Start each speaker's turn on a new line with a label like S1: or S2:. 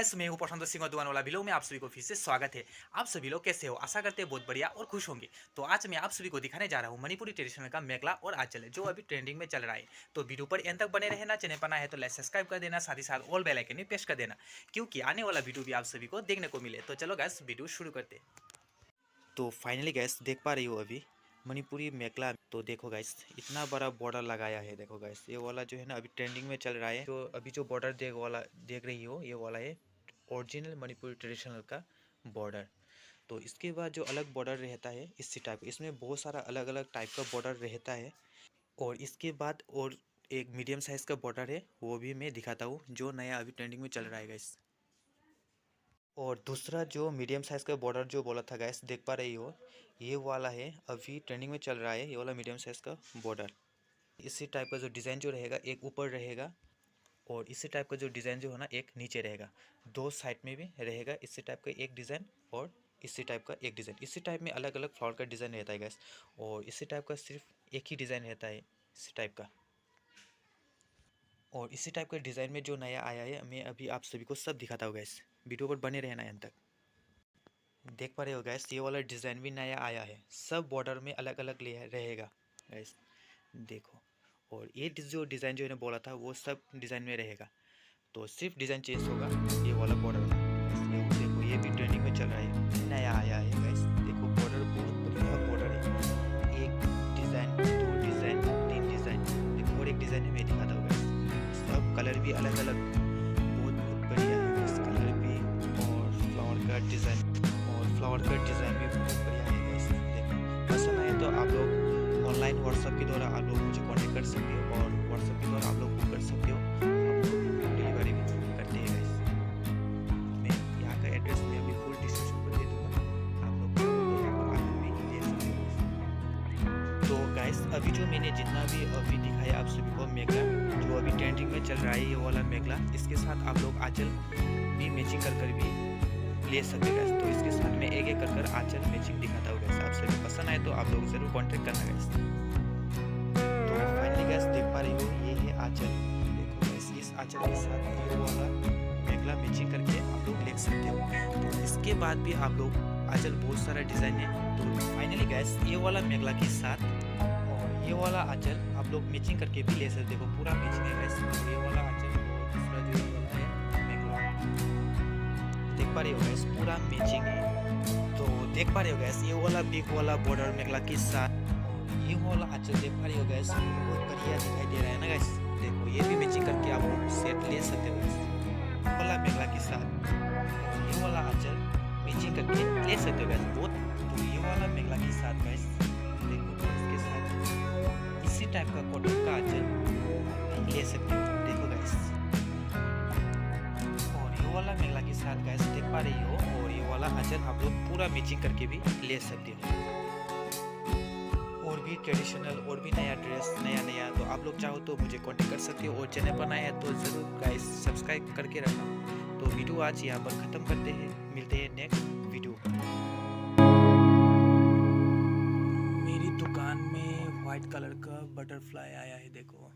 S1: Guys, मैं हूं प्रशांत सिंह दुआन वाला व्लॉग में आप सभी को फिर से स्वागत है। आप सभी लोग कैसे हो? आशा करते हैं बहुत बढ़िया और खुश होंगे। तो आज मैं आप सभी को दिखाने जा रहा हूं मणिपुरी ट्रेडिशनल का मेखला और आंचल जो अभी ट्रेंडिंग में चल रहा है। तो वीडियो पर एंड तक बने रहना। चैनल पर नया है तो लाइक सब्सक्राइब कर देना, साथ ही साथ ऑल बेल आइकन भी प्रेस कर देना क्योंकि आने वाला वीडियो भी आप सभी को देखने को मिले। तो चलो गाइस, वीडियो शुरू करते हैं। तो फाइनली गैस देख पा रही हो अभी मणिपुरी मेखला। तो देखो गाइस, इतना बड़ा बॉर्डर लगाया है। देखो गाइस, ये वाला जो है ना अभी ट्रेंडिंग में चल रहा है। तो अभी जो बॉर्डर देख रही हो, ये वाला है ओरिजिनल मणिपुरी ट्रेडिशनल का बॉर्डर। तो इसके बाद जो अलग बॉर्डर रहता है इसी टाइप, इसमें बहुत सारा अलग अलग टाइप का बॉर्डर रहता है। और इसके बाद और एक मीडियम साइज़ का बॉर्डर है, वो भी मैं दिखाता हूँ जो नया अभी ट्रेंडिंग में चल रहा है गाइस। और दूसरा जो मीडियम साइज़ का बॉर्डर जो बोला था गैस, देख पा रही हो, ये वाला है अभी ट्रेंडिंग में चल रहा है। ये वाला मीडियम साइज़ का बॉर्डर, इसी टाइप का जो डिज़ाइन जो रहेगा, एक ऊपर रहेगा और इसी टाइप का जो डिज़ाइन जो है ना एक नीचे रहेगा। दो साइड में भी रहेगा इसी टाइप का एक डिज़ाइन और इसी टाइप का एक डिज़ाइन। इसी टाइप में अलग अलग फ्लावर का डिज़ाइन रहता है गैस। और इसी टाइप का सिर्फ एक ही डिज़ाइन रहता है इसी टाइप का। और इसी टाइप का डिज़ाइन में जो नया आया है, मैं अभी आप सभी को सब दिखाता हूँ गैस। वीडियो पर बने रहना एंड तक। देख पा रहे हो गैस, ये वाला डिज़ाइन भी नया आया है। सब बॉर्डर में अलग अलग ले रहेगा गैस, देखो। और ये जो डिज़ाइन जो है बोला था वो सब डिज़ाइन में रहेगा। तो सिर्फ डिज़ाइन चेंज होगा ये वाला बॉर्डर का। ये देखो, ये भी ट्रेंडिंग में चल रहा है, नया आया है गैस। देखो बॉर्डर बहुत बढ़िया बॉर्डर है। एक डिज़ाइन, दो डिज़ाइन, तीन डिज़ाइन, देखो और एक डिज़ाइन है, मैं दिखाता हूँ गैस। सब कलर भी अलग अलग, बहुत बहुत बढ़िया है गैस। कलर भी और फ्लावर का डिज़ाइन भी बहुत बढ़िया है गैस। देखो पसंद आए तो आप लोग ऑनलाइन व्हाट्सएप के द्वारा आप लोग मुझे कांटेक्ट कर सकते हो और व्हाट्सएप के द्वारा आप लोग बुक कर सकते हो। हम लोग डिलीवरी भी करते हैं गैस। मैं यहाँ का एड्रेस में अभी फुल डिस्क्रिप्शन पर दे दूँगा, आप लोग यहाँ पर आकर भी ले सकते हो। तो गैस, अभी जो मैंने जितना भी अभी दिखाया आप सभी को मेखला जो अभी ट्रेंडिंग में चल रहा है, ये वाला मेखला, इसके साथ आप लोग आंचल भी मैचिंग कर भी ले सकते हैं गैस। तो इसके साथ में एक एक कर आंचल मैचिंग दिखाता हूँ गैस। आप सभी पसंद आए तो आप लोग ज़रूर कांटेक्ट करना गैस। तो फाइनली गैस देख पा रही हो, ये है आंचल। देखो गैस, इस आंचल के साथ ये वाला मेखला मैचिंग करके आप लोग ले सकते हो। तो इसके बाद भी आप लोग आंचल बहुत सारा डिज़ाइन है। तो फाइनली गैस, ये वाला मेखला के साथ और ये वाला आंचल आप लोग मैचिंग करके भी ले सकते हो। पूरा मैचिंग है गैस। ये वाला आंचल और दूसरा जो ये वाला है मेखला, देख पा रहे हो गैस, पूरा मैचिंग है। तो देख पा रहे हो गैस, ये वाला बिग वाला बॉर्डर मेखला के साथ और ये वाला आंचल देख पा रहे हो गैस, बहुत बढ़िया दिखाई दे रहा है ना गैस। देखो ये भी मैचिंग करके आप लोग सेट ले सकते हो गैस, वाला मेखला के साथ और ये वाला आंचल मैचिंग करके ले सकते हो गैस बहुत। तो ये वाला मेखला के साथ गैस, देखो इसके साथ इसी टाइप का कॉटन का आंचल ले सकते हो। देखो गैस, वाला मेखला के साथ गैस देख पा रही हो, और ये वाला आंचल आप लोग पूरा मैचिंग करके भी ले सकते हो। और भी ट्रेडिशनल और भी नया ड्रेस नया तो आप लोग चाहो तो मुझे कांटेक्ट कर सकते हो। और चैनल पर नया है तो ज़रूर गाइस सब्सक्राइब करके रखना। तो वीडियो आज यहाँ पर ख़त्म करते हैं, मिलते हैं नेक्स्ट वीडियो। मेरी दुकान में वाइट कलर का बटरफ्लाई आया है, देखो।